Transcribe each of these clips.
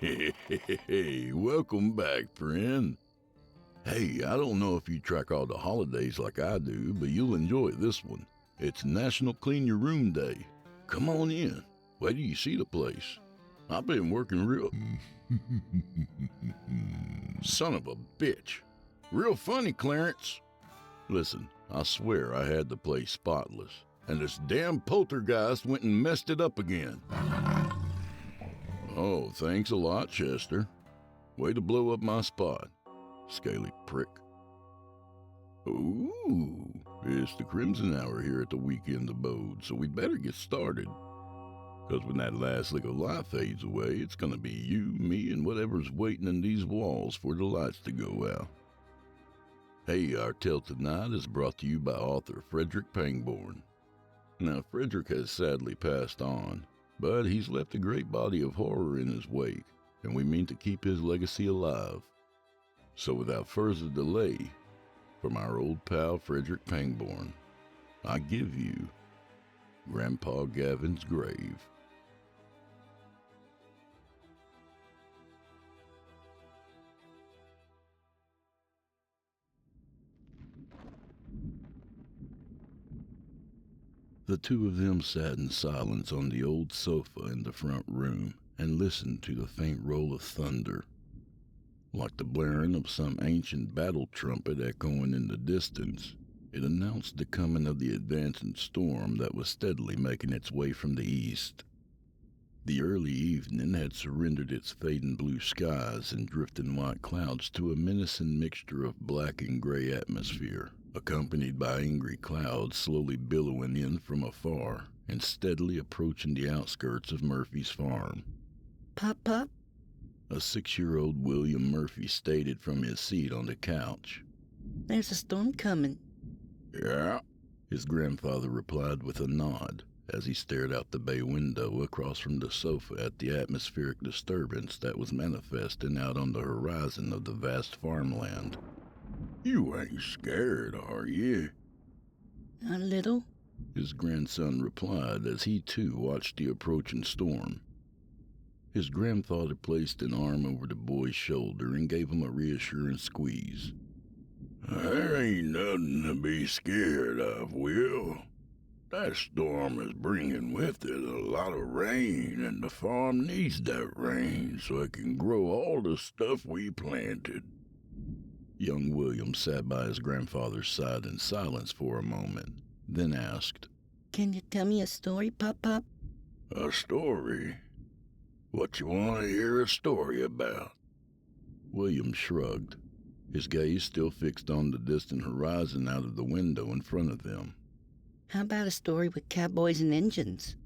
Hey, welcome back, friend. Hey, I don't know if you track all the holidays like I do, but you'll enjoy this one. It's National Clean Your Room Day. Come on in. Wait till you see the place. I've been working real... Son of a bitch. Real funny, Clarence. Listen, I swear I had the place spotless, and this damn poltergeist went and messed it up again. Oh, thanks a lot, Chester. Way to blow up my spot, scaly prick. Ooh, it's the Crimson Hour here at the Weekend Abode, so we'd better get started. Because when that last lick of life fades away, it's going to be you, me, and whatever's waiting in these walls for the lights to go out. Hey, our tale tonight is brought to you by author Frederick Pangbourne. Now, Frederick has sadly passed on, but he's left a great body of horror in his wake, and we mean to keep his legacy alive. So without further delay, from our old pal Frederick Pangbourne, I give you Grandpa Gavin's Grave. The two of them sat in silence on the old sofa in the front room and listened to the faint roll of thunder. Like the blaring of some ancient battle trumpet echoing in the distance, it announced the coming of the advancing storm that was steadily making its way from the east. The early evening had surrendered its fading blue skies and drifting white clouds to a menacing mixture of black and gray atmosphere, accompanied by angry clouds slowly billowing in from afar and steadily approaching the outskirts of Murphy's farm. Pop, Pop? A 6-year-old William Murphy stated from his seat on the couch. There's a storm coming. Yeah, his grandfather replied with a nod as he stared out the bay window across from the sofa at the atmospheric disturbance that was manifesting out on the horizon of the vast farmland. You ain't scared, are you? A little. His grandson replied as he too watched the approaching storm. His grandfather placed an arm over the boy's shoulder and gave him a reassuring squeeze. There ain't nothing to be scared of, Will. That storm is bringing with it a lot of rain, and the farm needs that rain so it can grow all the stuff we planted. Young William sat by his grandfather's side in silence for a moment, then asked, Can you tell me a story, Pop Pop? A story? What you want to hear a story about? William shrugged, his gaze still fixed on the distant horizon out of the window in front of them. How about a story with cowboys and Injuns?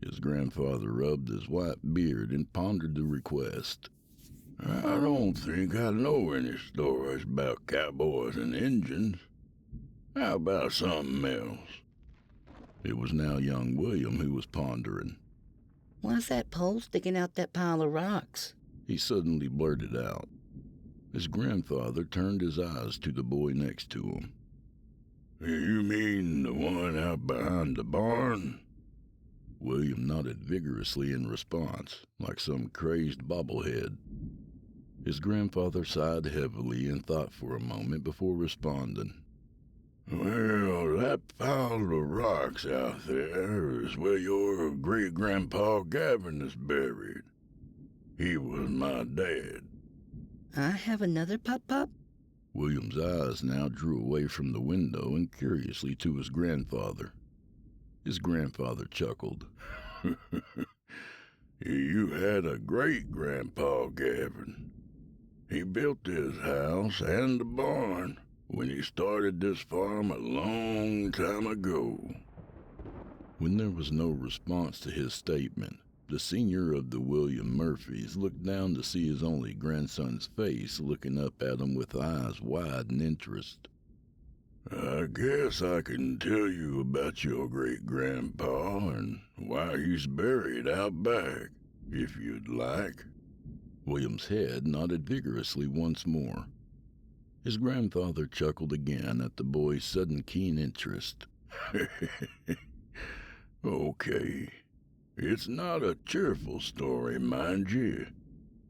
His grandfather rubbed his white beard and pondered the request. I don't think I know any stories about cowboys and Injuns. How about something else? It was now young William who was pondering. Why's that pole sticking out that pile of rocks? He suddenly blurted out. His grandfather turned his eyes to the boy next to him. You mean the one out behind the barn? William nodded vigorously in response, like some crazed bobblehead. His grandfather sighed heavily and thought for a moment before responding. Well, that pile of rocks out there is where your great-grandpa Gavin is buried. He was my dad. I have another, Pop Pop? William's eyes now drew away from the window and curiously to his grandfather. His grandfather chuckled. You had a great-grandpa, Gavin. He built this house and the barn when he started this farm a long time ago. When there was no response to his statement, the senior of the William Murphys looked down to see his only grandson's face looking up at him with eyes wide in interest. I guess I can tell you about your great-grandpa and why he's buried out back, if you'd like. William's head nodded vigorously once more. His grandfather chuckled again at the boy's sudden keen interest. Okay. It's not a cheerful story, mind you,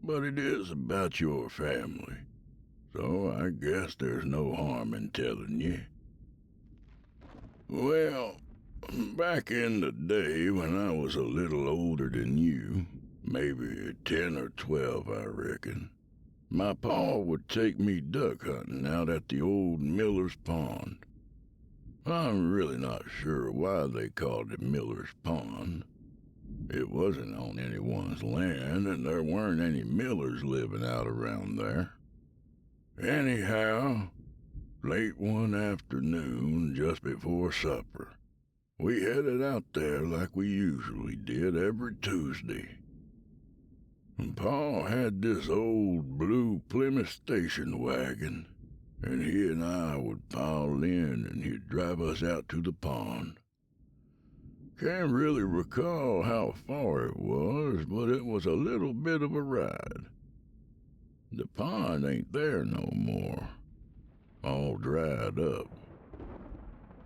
but it is about your family, so I guess there's no harm in telling you. Well, back in the day when I was a little older than you, maybe 10 or 12, I reckon, my pa would take me duck hunting out at the old Miller's Pond. I'm really not sure why they called it Miller's Pond. It wasn't on anyone's land, and there weren't any millers living out around there. Anyhow, late one afternoon, just before supper, we headed out there like we usually did every Tuesday. And Pa had this old blue Plymouth station wagon, and he and I would pile in and he'd drive us out to the pond. Can't really recall how far it was, but it was a little bit of a ride. The pond ain't there no more, all dried up.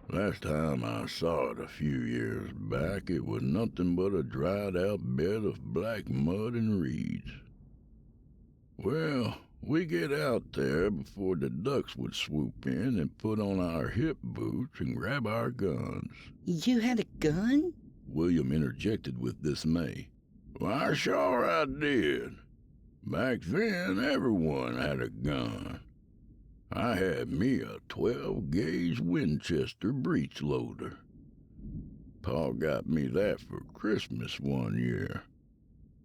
Last time I saw it a few years back, it was nothing but a dried-out bed of black mud and reeds. Well, we get out there before the ducks would swoop in and put on our hip boots and grab our guns. You had a gun? William interjected with dismay. Why, sure I did. Back then, everyone had a gun. I had me a 12-gauge Winchester breech loader. Pa got me that for Christmas one year.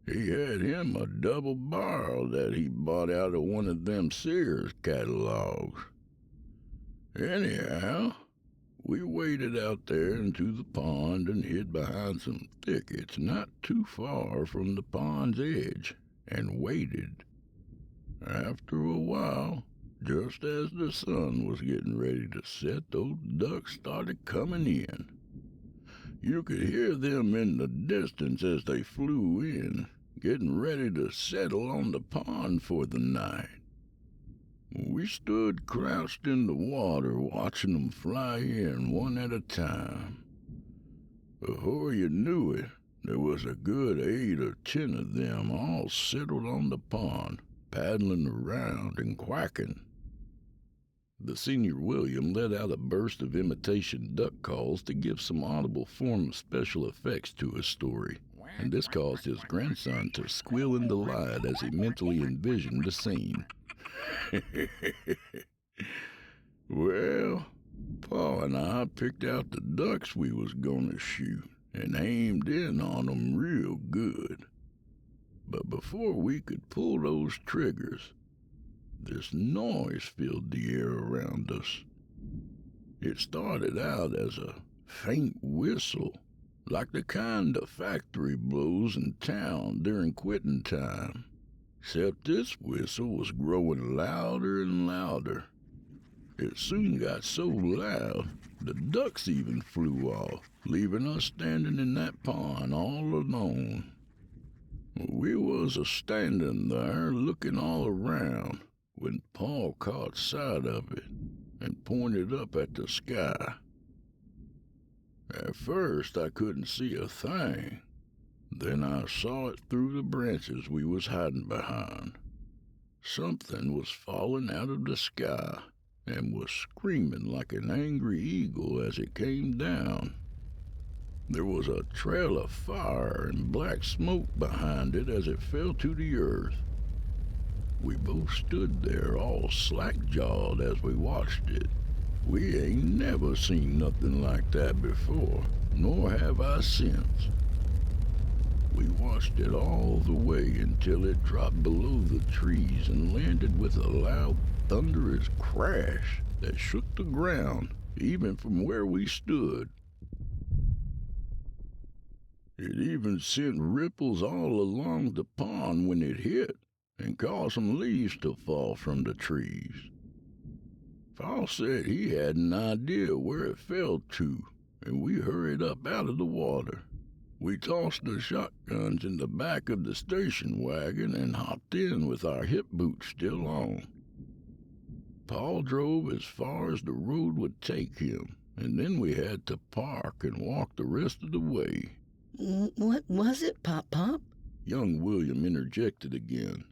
He had him a double barrel that he bought out of one of them Sears catalogs. Anyhow, we waded out there into the pond and hid behind some thickets not too far from the pond's edge, and waited. After a while, just as the sun was getting ready to set, those ducks started coming in. You could hear them in the distance as they flew in, getting ready to settle on the pond for the night. We stood crouched in the water watching them fly in one at a time. Before you knew it, there was a good 8 or 10 of them all settled on the pond, paddling around and quacking. The senior William let out a burst of imitation duck calls to give some audible form of special effects to his story, and this caused his grandson to squeal in delight as he mentally envisioned the scene. Well, Pa and I picked out the ducks we was gonna shoot and aimed in on 'em real good. But before we could pull those triggers, this noise filled the air around us. It started out as a faint whistle, like the kind the factory blows in town during quitting time. Except this whistle was growing louder and louder. It soon got so loud, the ducks even flew off, leaving us standing in that pond all alone. We was a-standing there looking all around when Pa caught sight of it and pointed up at the sky. At first I couldn't see a thing. Then I saw it through the branches we was hiding behind. Something was falling out of the sky and was screaming like an angry eagle as it came down. There was a trail of fire and black smoke behind it as it fell to the earth. We both stood there all slack-jawed as we watched it. We ain't never seen nothing like that before, nor have I since. We watched it all the way until it dropped below the trees and landed with a loud, thunderous crash that shook the ground, even from where we stood. It even sent ripples all along the pond when it hit, and caused some leaves to fall from the trees. Pa said he had an idea where it fell to, and we hurried up out of the water. We tossed the shotguns in the back of the station wagon and hopped in with our hip boots still on. Pa drove as far as the road would take him, and then we had to park and walk the rest of the way. What was it, Pop-Pop? Young William interjected again.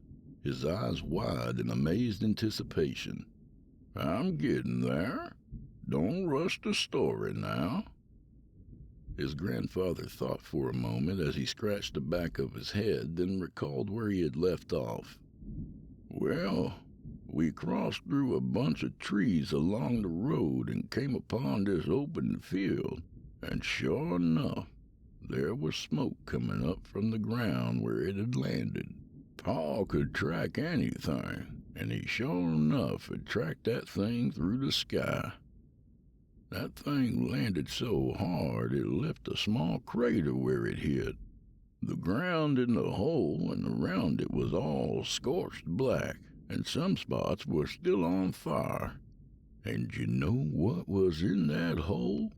his eyes wide in amazed anticipation. "I'm getting there. Don't rush the story now." His grandfather thought for a moment as he scratched the back of his head, then recalled where he had left off. "Well, we crossed through a bunch of trees along the road and came upon this open field, and sure enough, there was smoke coming up from the ground where it had landed. Pa could track anything, and he sure enough had tracked that thing through the sky. That thing landed so hard it left a small crater where it hit. The ground in the hole and around it was all scorched black, and some spots were still on fire. And you know what was in that hole?"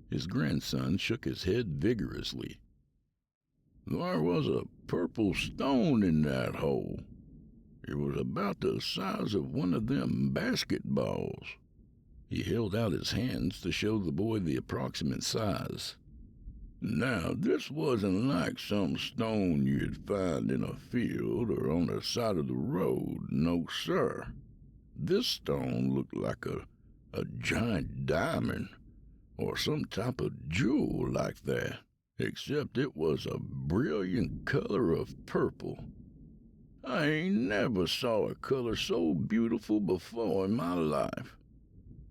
His grandson shook his head vigorously. "There was a purple stone in that hole. It was about the size of one of them basketballs." He held out his hands to show the boy the approximate size. "Now, this wasn't like some stone you'd find in a field or on the side of the road. No, sir. This stone looked like a giant diamond or some type of jewel like that, except it was a brilliant color of purple. I ain't never saw a color so beautiful before in my life.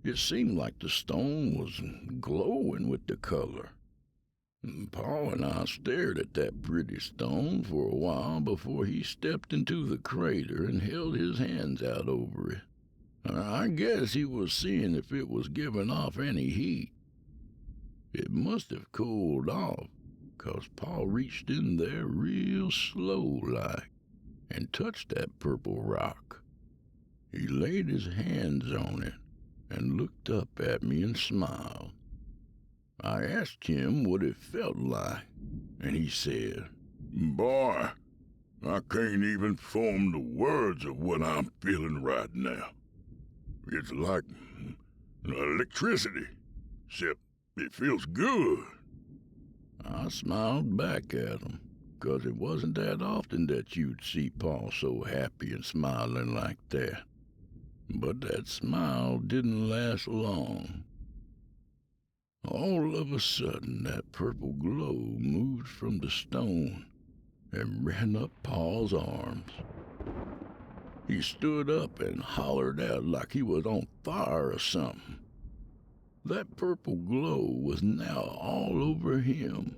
It seemed like the stone was glowing with the color. Pa and I stared at that pretty stone for a while before he stepped into the crater and held his hands out over it. I guess he was seeing if it was giving off any heat. It must have cooled off, 'cause Pa reached in there real slow-like and touched that purple rock. He laid his hands on it and looked up at me and smiled. I asked him what it felt like, and he said, 'Boy, I can't even form the words of what I'm feeling right now. It's like electricity, except it feels good.' I smiled back at him, 'cause it wasn't that often that you'd see Pa so happy and smiling like that. But that smile didn't last long. All of a sudden, that purple glow moved from the stone and ran up Pa's arms. He stood up and hollered out like he was on fire or something. That purple glow was now all over him."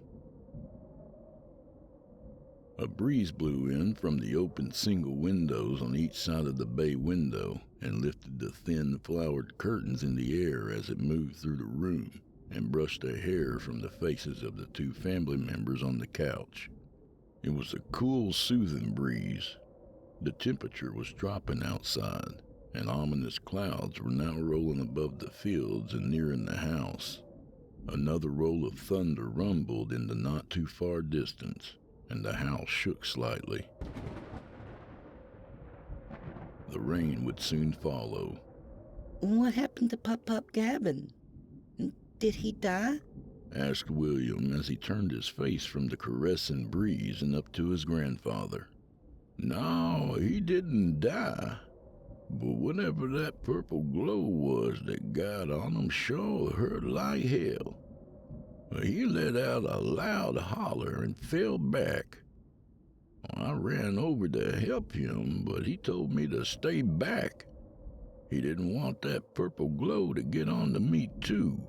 A breeze blew in from the open single windows on each side of the bay window and lifted the thin flowered curtains in the air as it moved through the room and brushed the hair from the faces of the two family members on the couch. It was a cool, soothing breeze. The temperature was dropping outside, and ominous clouds were now rolling above the fields and nearing the house. Another roll of thunder rumbled in the not-too-far distance, and the house shook slightly. The rain would soon follow. "What happened to Pop Gavin? Did he die?" asked William as he turned his face from the caressing breeze and up to his grandfather. "No, he didn't die. But whatever that purple glow was that got on him sure hurt like hell. He let out a loud holler and fell back. I ran over to help him, but he told me to stay back. He didn't want that purple glow to get on to me, too.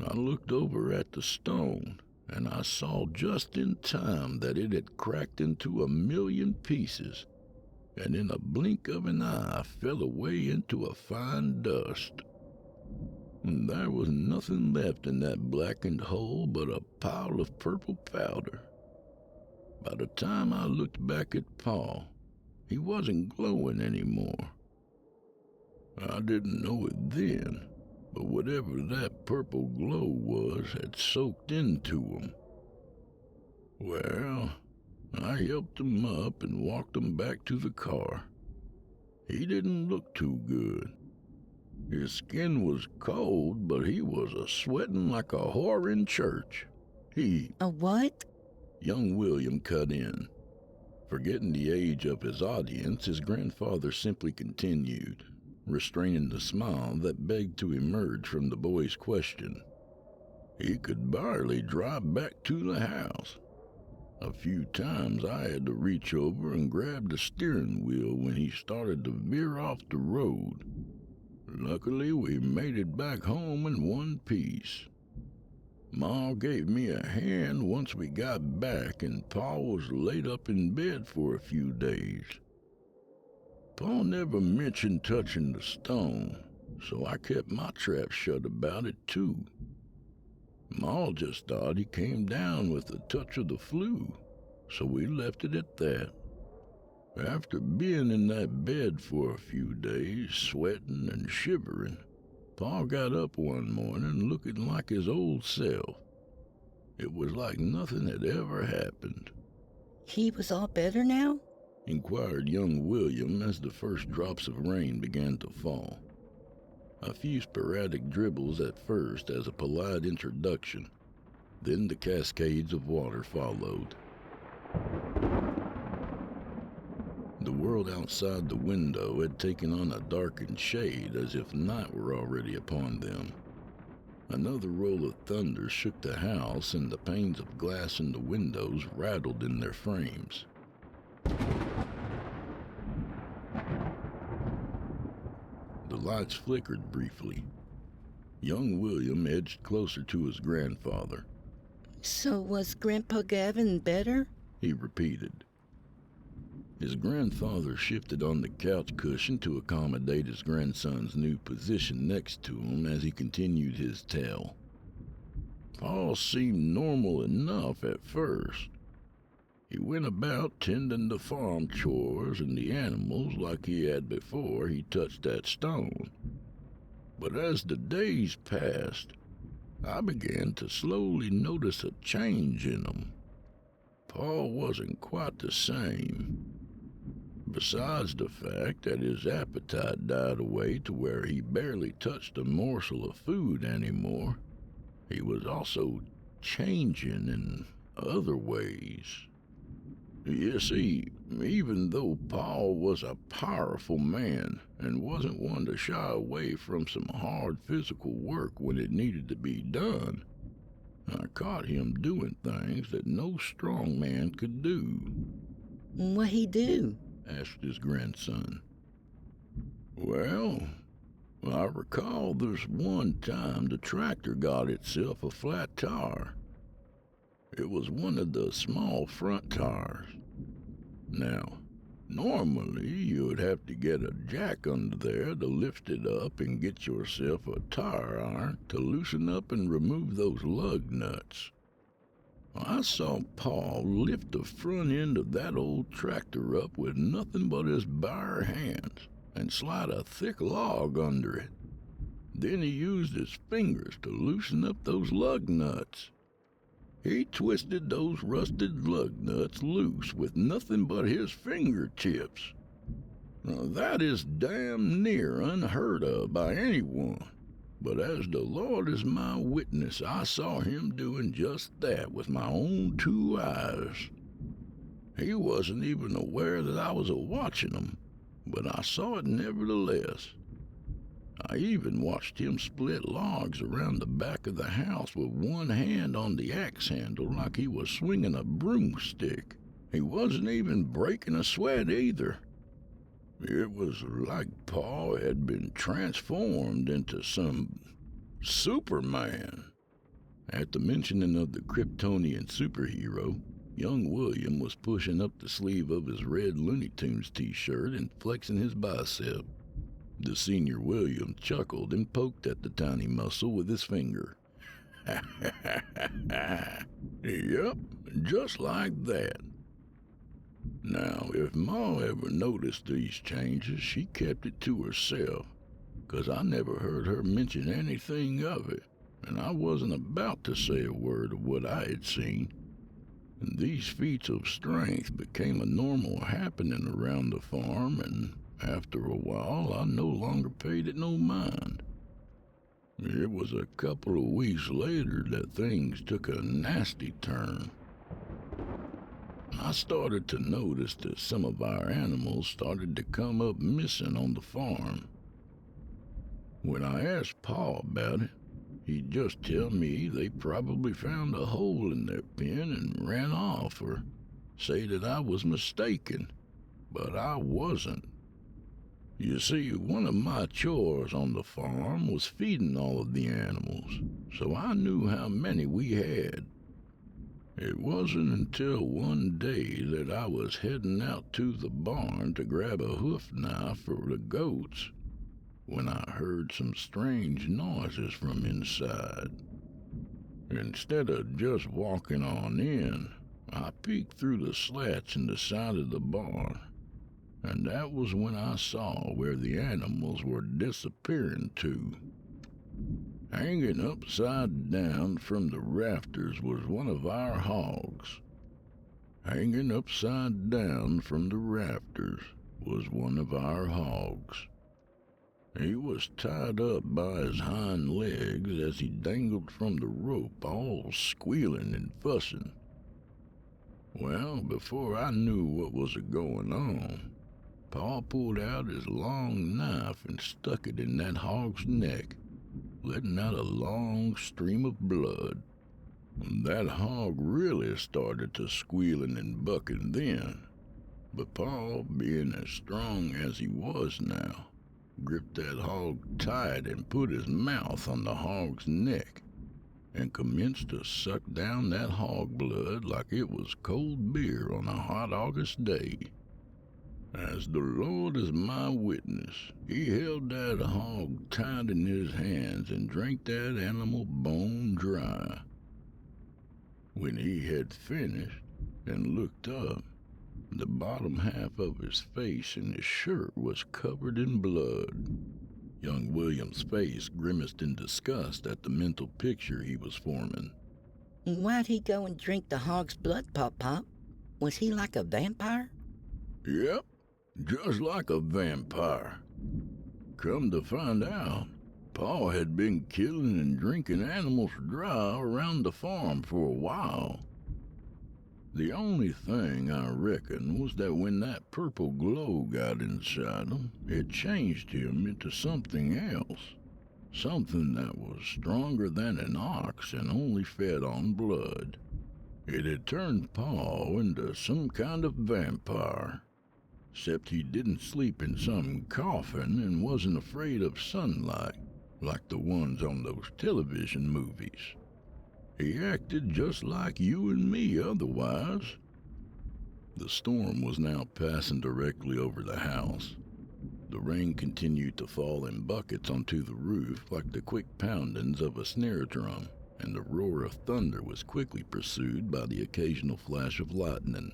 I looked over at the stone, and I saw just in time that it had cracked into 1,000,000 pieces, and in a blink of an eye fell away into a fine dust. And there was nothing left in that blackened hole but a pile of purple powder. By the time I looked back at Pa, he wasn't glowing anymore. I didn't know it then, but whatever that purple glow was had soaked into him. Well, I helped him up and walked him back to the car. He didn't look too good. His skin was cold, but he was a-sweating like a whore in church. A what? Young William cut in. Forgetting the age of his audience, his grandfather simply continued, restraining the smile that begged to emerge from the boy's question. He could barely drive back to the house. A few times I had to reach over and grab the steering wheel when he started to veer off the road. Luckily, we made it back home in one piece. Ma gave me a hand once we got back, and Pa was laid up in bed for a few days. Pa never mentioned touching the stone, so I kept my trap shut about it too. Ma just thought he came down with a touch of the flu, so we left it at that. After being in that bed for a few days, sweating and shivering, Pa got up one morning looking like his old self. It was like nothing had ever happened. He was all better now? Inquired young William as the first drops of rain began to fall. A few sporadic dribbles at first as a polite introduction, then the cascades of water followed. The world outside the window had taken on a darkened shade as if night were already upon them. Another roll of thunder shook the house, and the panes of glass in the windows rattled in their frames. The lights flickered briefly. Young William edged closer to his grandfather. So was Grandpa Gavin better? He repeated. His grandfather shifted on the couch cushion to accommodate his grandson's new position next to him as he continued his tale. Paul seemed normal enough at first. He went about tending the farm chores and the animals like he had before he touched that stone. But as the days passed, I began to slowly notice a change in him. Paul wasn't quite the same. Besides the fact that his appetite died away to where he barely touched a morsel of food anymore, he was also changing in other ways. You see, even though Paul was a powerful man and wasn't one to shy away from some hard physical work when it needed to be done, I caught him doing things that no strong man could do. What he do? Asked his grandson. Well, I recall this one time the tractor got itself a flat tire. It was one of the small front tires. Now, normally you would have to get a jack under there to lift it up and get yourself a tire iron to loosen up and remove those lug nuts. I saw Paul lift the front end of that old tractor up with nothing but his bare hands and slide a thick log under it. Then he used his fingers to loosen up those lug nuts. He twisted those rusted lug nuts loose with nothing but his fingertips. Now, that is damn near unheard of by anyone. But as the Lord is my witness, I saw him doing just that with my own two eyes. He wasn't even aware that I was a-watching him, but I saw it nevertheless. I even watched him split logs around the back of the house with one hand on the axe handle like he was swinging a broomstick. He wasn't even breaking a sweat either. It was like Paul had been transformed into some Superman. At the mentioning of the Kryptonian superhero, young William was pushing up the sleeve of his red Looney Tunes t-shirt and flexing his bicep. The senior William chuckled and poked at the tiny muscle with his finger. Yep, just like that. Now, if Ma ever noticed these changes, she kept it to herself, 'cause I never heard her mention anything of it, and I wasn't about to say a word of what I had seen. And these feats of strength became a normal happening around the farm, and after a while I no longer paid it no mind. It was a couple of weeks later that things took a nasty turn. I started to notice that some of our animals started to come up missing on the farm. When I asked Pa about it, he'd just tell me they probably found a hole in their pen and ran off, or say that I was mistaken, but I wasn't. You see, one of my chores on the farm was feeding all of the animals, so I knew how many we had. It wasn't until one day that I was heading out to the barn to grab a hoof knife for the goats when I heard some strange noises from inside. Instead of just walking on in, I peeked through the slats in the side of the barn, and that was when I saw where the animals were disappearing to. Hanging upside down from the rafters was one of our hogs. Hanging upside down from the rafters was one of our hogs. He was tied up by his hind legs as he dangled from the rope, all squealing and fussing. Well, before I knew what was a-going on, Pa pulled out his long knife and stuck it in that hog's neck, letting out a long stream of blood. That hog really started to squealing and bucking then, but Pa, being as strong as he was now, gripped that hog tight and put his mouth on the hog's neck and commenced to suck down that hog blood like it was cold beer on a hot August day. As the Lord is my witness, he held that hog tight in his hands and drank that animal bone dry. When he had finished and looked up, the bottom half of his face and his shirt was covered in blood. Young William's face grimaced in disgust at the mental picture he was forming. Why'd he go and drink the hog's blood, Pop-Pop? Was he like a vampire? Yep, just like a vampire. Come to find out, Pa had been killing and drinking animals dry around the farm for a while. The only thing, I reckon, was that when that purple glow got inside him, it changed him into something else. Something that was stronger than an ox and only fed on blood. It had turned Pa into some kind of vampire. Except he didn't sleep in some coffin and wasn't afraid of sunlight, like the ones on those television movies. He acted just like you and me otherwise. The storm was now passing directly over the house. The rain continued to fall in buckets onto the roof like the quick poundings of a snare drum, and the roar of thunder was quickly pursued by the occasional flash of lightning.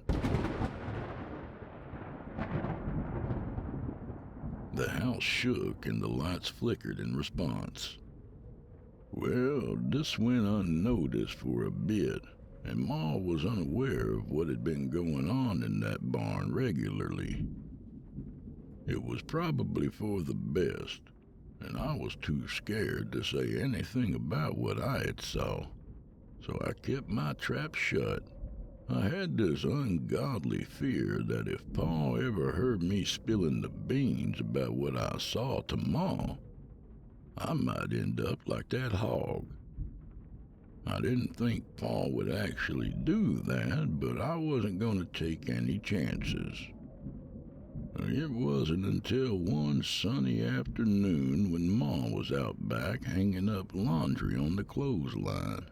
The house shook and the lights flickered in response. Well, this went unnoticed for a bit, and Ma was unaware of what had been going on in that barn regularly. It was probably for the best, and I was too scared to say anything about what I had saw, so I kept my trap shut. I had this ungodly fear that if Pa ever heard me spilling the beans about what I saw to Ma, I might end up like that hog. I didn't think Pa would actually do that, but I wasn't going to take any chances. It wasn't until one sunny afternoon when Ma was out back hanging up laundry on the clothesline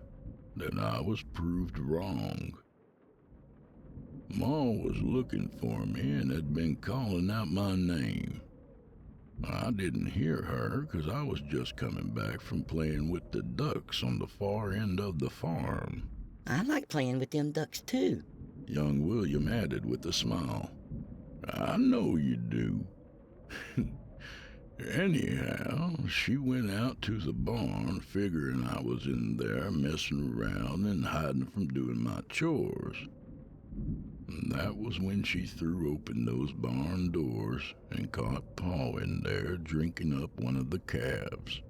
that I was proved wrong. Ma was looking for me and had been calling out my name. I didn't hear her because I was just coming back from playing with the ducks on the far end of the farm. I like playing with them ducks too, Young William added with a smile. I know you do. Anyhow, she went out to the barn figuring I was in there messing around and hiding from doing my chores. And that was when she threw open those barn doors and caught Pa in there drinking up one of the calves.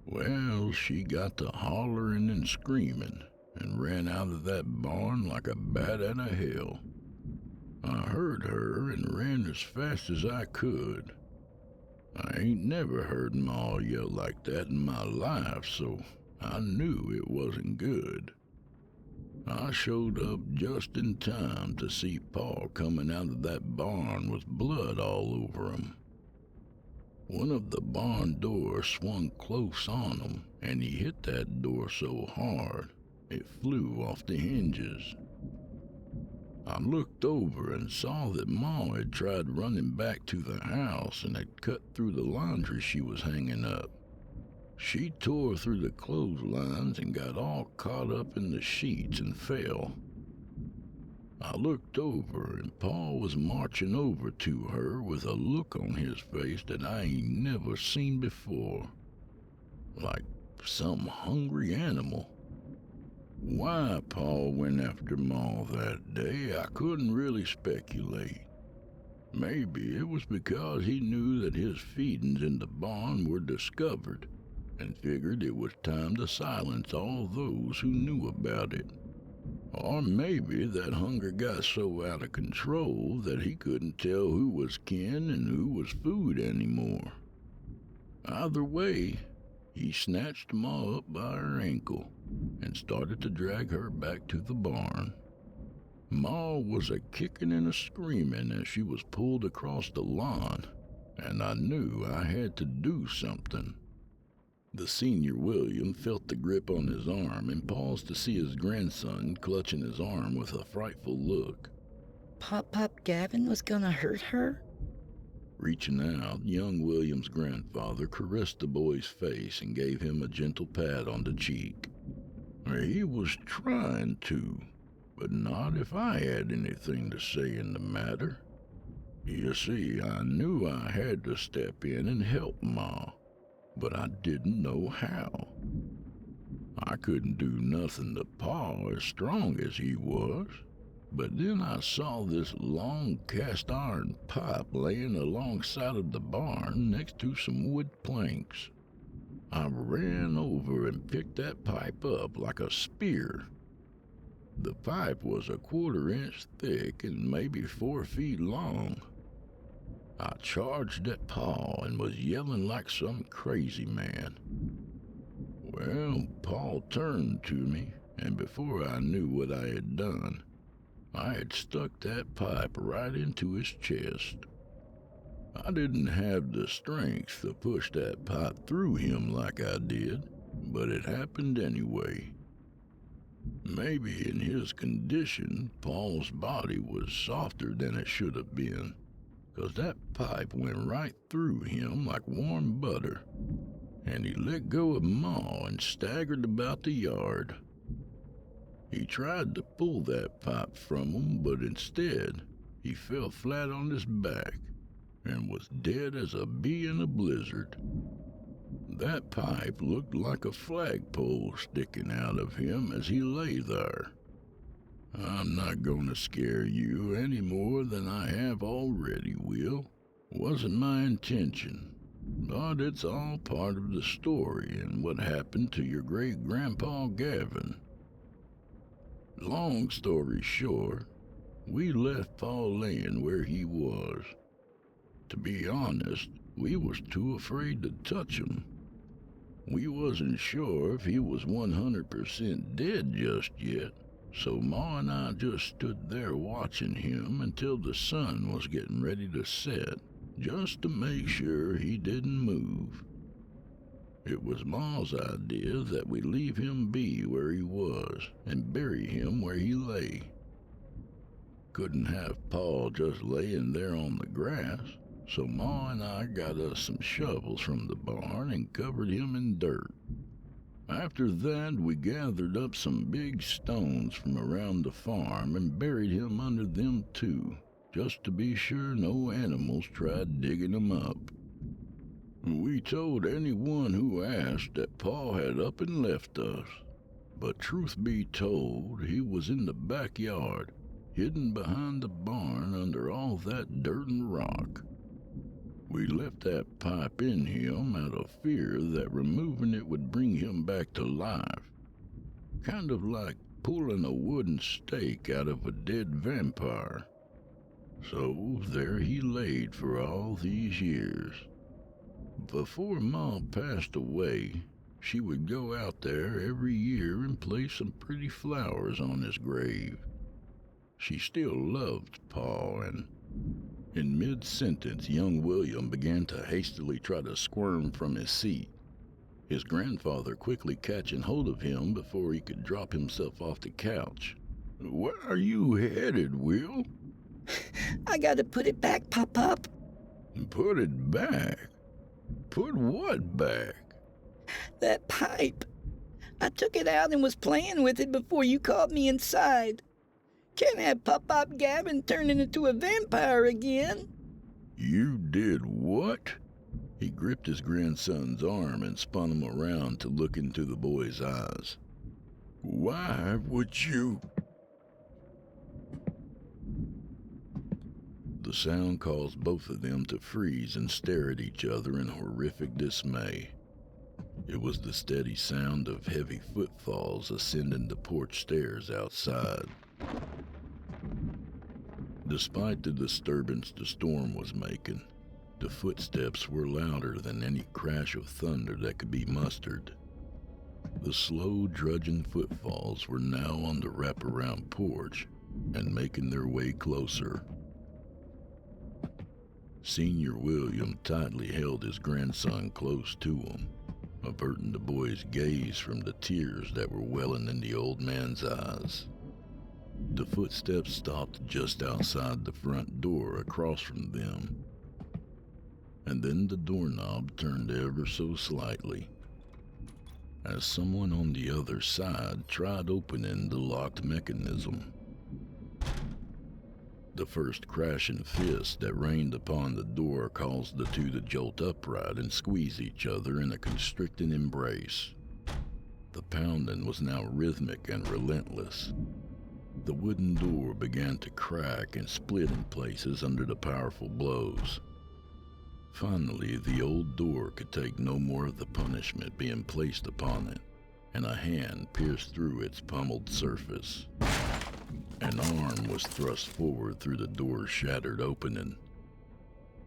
Well, she got to hollering and screaming, and ran out of that barn like a bat out of hell. I heard her and ran as fast as I could. I ain't never heard Ma yell like that in my life, so I knew it wasn't good. I showed up just in time to see Pa coming out of that barn with blood all over him. One of the barn doors swung close on him, and he hit that door so hard it flew off the hinges. I looked over and saw that Ma had tried running back to the house and had cut through the laundry she was hanging up. She tore through the clotheslines and got all caught up in the sheets and fell. I looked over and Pa was marching over to her with a look on his face that I ain't never seen before. Like some hungry animal. Why Pa went after Ma that day, I couldn't really speculate. Maybe it was because he knew that his feedings in the barn were discovered and figured it was time to silence all those who knew about it. Or maybe that hunger got so out of control that he couldn't tell who was kin and who was food anymore. Either way, he snatched Ma up by her ankle and started to drag her back to the barn. Ma was a kicking and a screaming as she was pulled across the lawn, and I knew I had to do something. The senior William felt the grip on his arm and paused to see his grandson clutching his arm with a frightful look. Pop Gavin was gonna hurt her? Reaching out, young William's grandfather caressed the boy's face and gave him a gentle pat on the cheek. He was trying to, but not if I had anything to say in the matter. You see, I knew I had to step in and help Ma, but I didn't know how. I couldn't do nothing to Pa as strong as he was, but then I saw this long cast iron pipe laying alongside of the barn next to some wood planks. I ran over and picked that pipe up like a spear. The pipe was a 1/4 inch thick and maybe 4 feet long. I charged at Pa and was yelling like some crazy man. Well, Pa turned to me, and before I knew what I had done, I had stuck that pipe right into his chest. I didn't have the strength to push that pipe through him like I did, but it happened anyway. Maybe in his condition, Paul's body was softer than it should have been, 'cause that pipe went right through him like warm butter, and he let go of Ma and staggered about the yard. He tried to pull that pipe from him, but instead, he fell flat on his back and was dead as a bee in a blizzard. That pipe looked like a flagpole sticking out of him as he lay there. I'm not gonna scare you any more than I have already, Will. Wasn't my intention, but it's all part of the story and what happened to your great-grandpa Gavin. Long story short, we left Pa laying where he was. To be honest, we was too afraid to touch him. We wasn't sure if he was 100% dead just yet, so Ma and I just stood there watching him until the sun was getting ready to set, just to make sure he didn't move. It was Ma's idea that we leave him be where he was and bury him where he lay. Couldn't have Pa just laying there on the grass, so Ma and I got us some shovels from the barn and covered him in dirt. After that, we gathered up some big stones from around the farm and buried him under them too, just to be sure no animals tried digging him up. We told anyone who asked that Pa had up and left us, but truth be told, he was in the backyard, hidden behind the barn under all that dirt and rock. We left that pipe in him out of fear that removing it would bring him back to life. Kind of like pulling a wooden stake out of a dead vampire. So there he laid for all these years. Before Ma passed away, she would go out there every year and place some pretty flowers on his grave. She still loved Pa, and in mid-sentence, young William began to hastily try to squirm from his seat, his grandfather quickly catching hold of him before he could drop himself off the couch. "Where are you headed, Will?" I gotta put it back, Pop-Pop. "Put it back? Put what back?" That pipe. I took it out and was playing with it before you called me inside. Can't have Pop-Pop Gavin turning into a vampire again. "You did what?" He gripped his grandson's arm and spun him around to look into the boy's eyes. "Why would you?" The sound caused both of them to freeze and stare at each other in horrific dismay. It was the steady sound of heavy footfalls ascending the porch stairs outside. Despite the disturbance the storm was making, the footsteps were louder than any crash of thunder that could be mustered. The slow, drudging footfalls were now on the wraparound porch and making their way closer. Senior William tightly held his grandson close to him, averting the boy's gaze from the tears that were welling in the old man's eyes. The footsteps stopped just outside the front door across from them, and then the doorknob turned ever so slightly, as someone on the other side tried opening the locked mechanism. The first crashing fist that rained upon the door caused the two to jolt upright and squeeze each other in a constricting embrace. The pounding was now rhythmic and relentless. The wooden door began to crack and split in places under the powerful blows. Finally, the old door could take no more of the punishment being placed upon it, and a hand pierced through its pummeled surface. An arm was thrust forward through the door's shattered opening.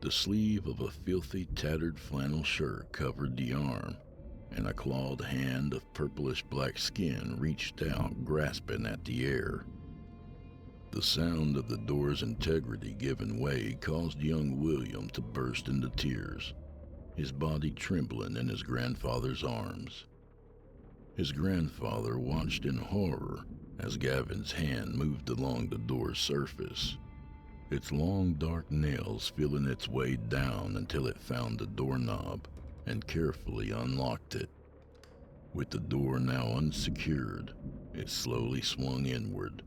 The sleeve of a filthy, tattered flannel shirt covered the arm, and a clawed hand of purplish-black skin reached out, grasping at the air. The sound of the door's integrity giving way caused young William to burst into tears, his body trembling in his grandfather's arms. His grandfather watched in horror as Gavin's hand moved along the door's surface, its long dark nails feeling its way down until it found the doorknob and carefully unlocked it. With the door now unsecured, it slowly swung inward.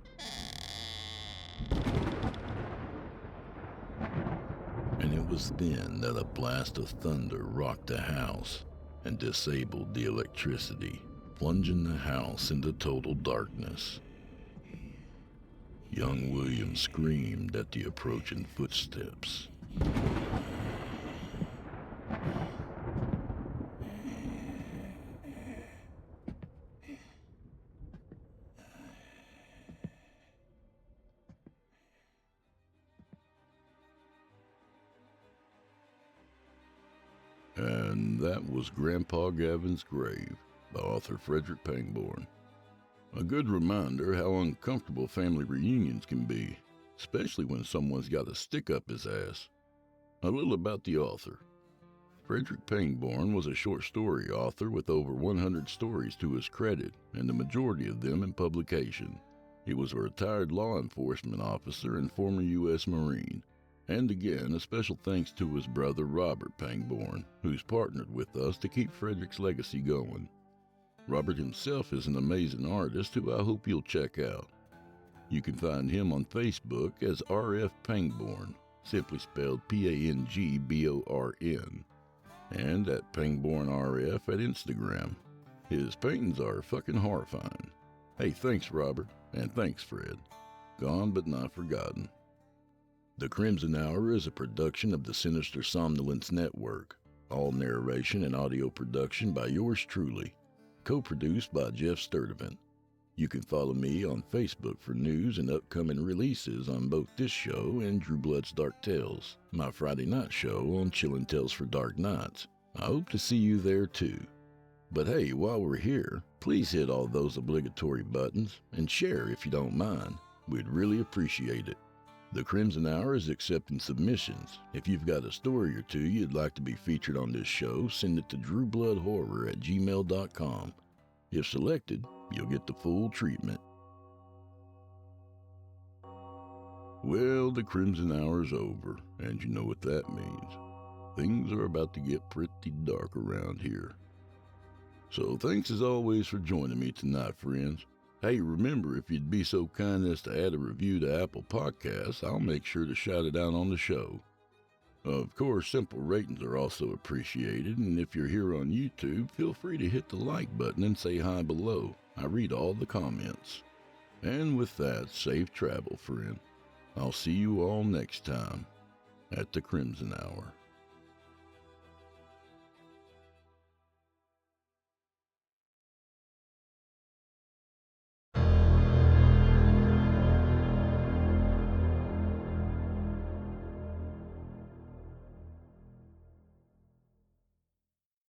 And it was then that a blast of thunder rocked the house and disabled the electricity, plunging the house into total darkness. Young William screamed at the approaching footsteps. And that was Grandpa Gavin's Grave by author Frederick Pangbourne. A good reminder how uncomfortable family reunions can be, especially when someone's got a stick up his ass. A little about the author. Frederick Pangbourne was a short story author with over 100 stories to his credit, and the majority of them in publication. He was a retired law enforcement officer and former U.S. Marine. And again, a special thanks to his brother Robert Pangbourne, who's partnered with us to keep Frederick's legacy going. Robert himself is an amazing artist who I hope you'll check out. You can find him on Facebook as R.F. Pangbourne, simply spelled P-A-N-G-B-O-R-N, and at Pangbourne RF at Instagram. His paintings are fucking horrifying. Hey, thanks Robert, and thanks Fred. Gone but not forgotten. The Crimson Hour is a production of the Sinister Somnolence Network. All narration and audio production by yours truly. Co-produced by Geoff Sturtevant. You can follow me on Facebook for news and upcoming releases on both this show and Drew Blood's Dark Tales, my Friday night show on Chillin' Tales for Dark Nights. I hope to see you there too. But hey, while we're here, please hit all those obligatory buttons and share if you don't mind. We'd really appreciate it. The Crimson Hour is accepting submissions. If you've got a story or two you'd like to be featured on this show, send it to drewbloodhorror@gmail.com. If selected, you'll get the full treatment. Well, the Crimson Hour's over, and you know what that means. Things are about to get pretty dark around here. So thanks as always for joining me tonight, friends. Hey, remember, if you'd be so kind as to add a review to Apple Podcasts, I'll make sure to shout it out on the show. Of course, simple ratings are also appreciated, and if you're here on YouTube, feel free to hit the like button and say hi below. I read all the comments. And with that, safe travel, friend. I'll see you all next time at the Crimson Hour.